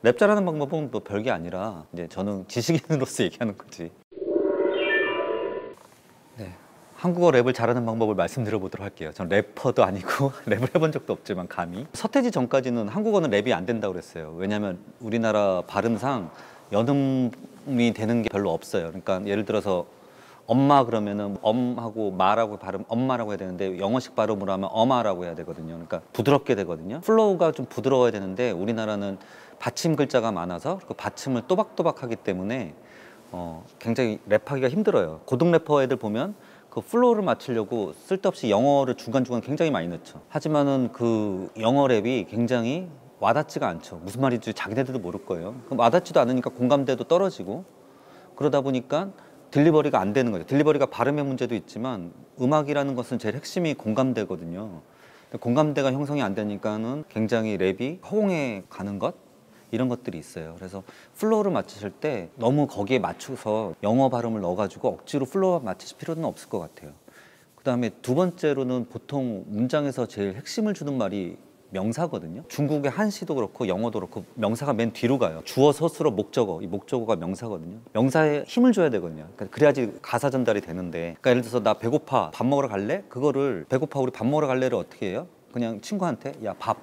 랩 잘하는 방법은 뭐 별게 아니라 이제 저는 지식인으로서 얘기하는 거지. 네, 한국어 랩을 잘하는 방법을 말씀드려 보도록 할게요. 전 래퍼도 아니고 랩을 해본 적도 없지만 감히 서태지 전까지는 한국어는 랩이 안 된다고 그랬어요. 왜냐하면 우리나라 발음상 연음이 되는 게 별로 없어요. 그러니까 예를 들어서 엄마 그러면은 엄하고 마라고 발음 엄마라고 해야 되는데 영어식 발음으로 하면 어마라고 해야 되거든요. 그러니까 부드럽게 되거든요. 플로우가 좀 부드러워야 되는데 우리나라는 받침 글자가 많아서 그 받침을 또박또박 하기 때문에 굉장히 랩하기가 힘들어요. 고등 래퍼 애들 보면 그 플로우를 맞추려고 쓸데없이 영어를 중간중간 굉장히 많이 넣죠. 하지만은 그 영어 랩이 굉장히 와닿지가 않죠. 무슨 말인지 자기네들도 모를 거예요. 그럼 와닿지도 않으니까 공감대도 떨어지고 그러다 보니까 딜리버리가 안 되는 거죠. 딜리버리가 발음의 문제도 있지만 음악이라는 것은 제일 핵심이 공감대거든요. 공감대가 형성이 안 되니까는 굉장히 랩이 허공에 가는 것 이런 것들이 있어요. 그래서 플로우를 맞추실 때 너무 거기에 맞춰서 영어 발음을 넣어가지고 억지로 플로우 맞추실 필요는 없을 것 같아요. 그 다음에 두 번째로는 보통 문장에서 제일 핵심을 주는 말이 명사거든요. 중국의 한시도 그렇고 영어도 그렇고 명사가 맨 뒤로 가요. 주어, 서술어, 목적어. 이 목적어가 명사거든요. 명사에 힘을 줘야 되거든요. 그러니까 그래야지 가사 전달이 되는데. 그러니까 예를 들어서 나 배고파, 밥 먹으러 갈래? 그거를 배고파 우리 밥 먹으러 갈래를 어떻게 해요? 그냥 친구한테 야 밥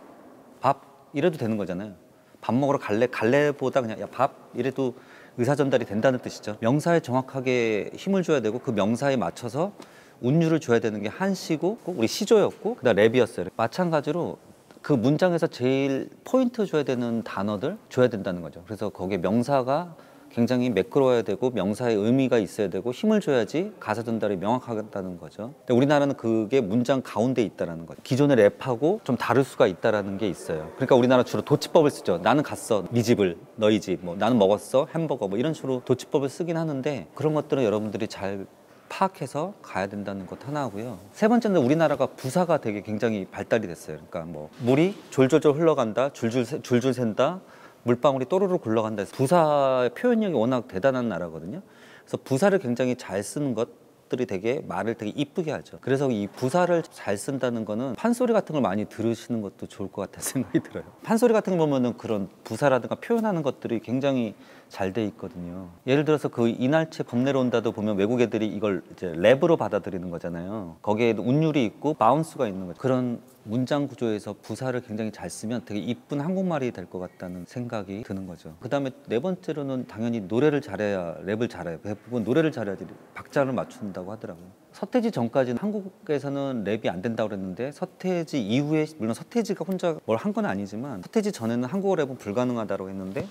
이래도 되는 거잖아요. 밥 먹으러 갈래? 갈래보다 그냥 야 밥 이래도 의사 전달이 된다는 뜻이죠. 명사에 정확하게 힘을 줘야 되고 그 명사에 맞춰서 운율을 줘야 되는 게 한시고 우리 시조였고 그다음 랩이었어요. 마찬가지로 그 문장에서 제일 포인트 줘야 되는 단어들 줘야 된다는 거죠. 그래서 거기에 명사가 굉장히 매끄러워야 되고 명사의 의미가 있어야 되고 힘을 줘야지 가사 전달이 명확하다는 거죠. 근데 우리나라는 그게 문장 가운데 있다는 거죠. 기존의 랩하고 좀 다를 수가 있다는 게 있어요. 그러니까 우리나라 주로 도치법을 쓰죠. 나는 갔어, 네 집을, 너희 집, 뭐 나는 먹었어, 햄버거 뭐 이런 식으로 도치법을 쓰긴 하는데 그런 것들은 여러분들이 잘 파악해서 가야 된다는 것 하나고요. 세 번째는 우리나라가 부사가 되게 굉장히 발달이 됐어요. 그러니까 뭐 물이 졸졸졸 흘러간다, 줄줄 샌다, 물방울이 또르르 굴러간다 해서 부사의 표현력이 워낙 대단한 나라거든요. 그래서 부사를 굉장히 잘 쓰는 것들이 되게 말을 되게 이쁘게 하죠. 그래서 이 부사를 잘 쓴다는 거는 판소리 같은 걸 많이 들으시는 것도 좋을 것 같다는 생각이 들어요. 판소리 같은 거 보면은 그런 부사라든가 표현하는 것들이 굉장히 잘 돼 있거든요. 예를 들어서 그 이날치 범 내려온다도 보면 외국 애들이 이걸 이제 랩으로 받아들이는 거잖아요. 거기에 운율이 있고 바운스가 있는 거죠. 그런 문장 구조에서 부사를 굉장히 잘 쓰면 되게 이쁜 한국말이 될 것 같다는 생각이 드는 거죠. 그 다음에 네 번째로는 당연히 노래를 잘해야 랩을 잘해요. 대부분 노래를 잘해야지 박자를 맞춘다고 하더라고요. 서태지 전까지는 한국에서는 랩이 안 된다고 그랬는데 서태지 이후에 물론 서태지가 혼자 뭘 한 건 아니지만 서태지 전에는 한국어 랩은 불가능하다고 했는데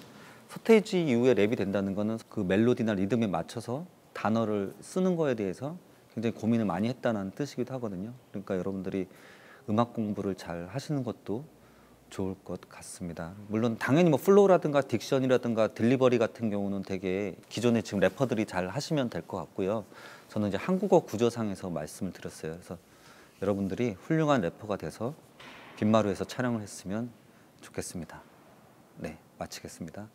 서태지 이후에 랩이 된다는 거는 그 멜로디나 리듬에 맞춰서 단어를 쓰는 거에 대해서 굉장히 고민을 많이 했다는 뜻이기도 하거든요. 그러니까 여러분들이 음악 공부를 잘 하시는 것도 좋을 것 같습니다. 물론 당연히 뭐 플로우라든가 딕션이라든가 딜리버리 같은 경우는 되게 기존에 지금 래퍼들이 잘 하시면 될 것 같고요. 저는 이제 한국어 구조상에서 말씀을 드렸어요. 그래서 여러분들이 훌륭한 래퍼가 돼서 빈마루에서 촬영을 했으면 좋겠습니다. 네, 마치겠습니다.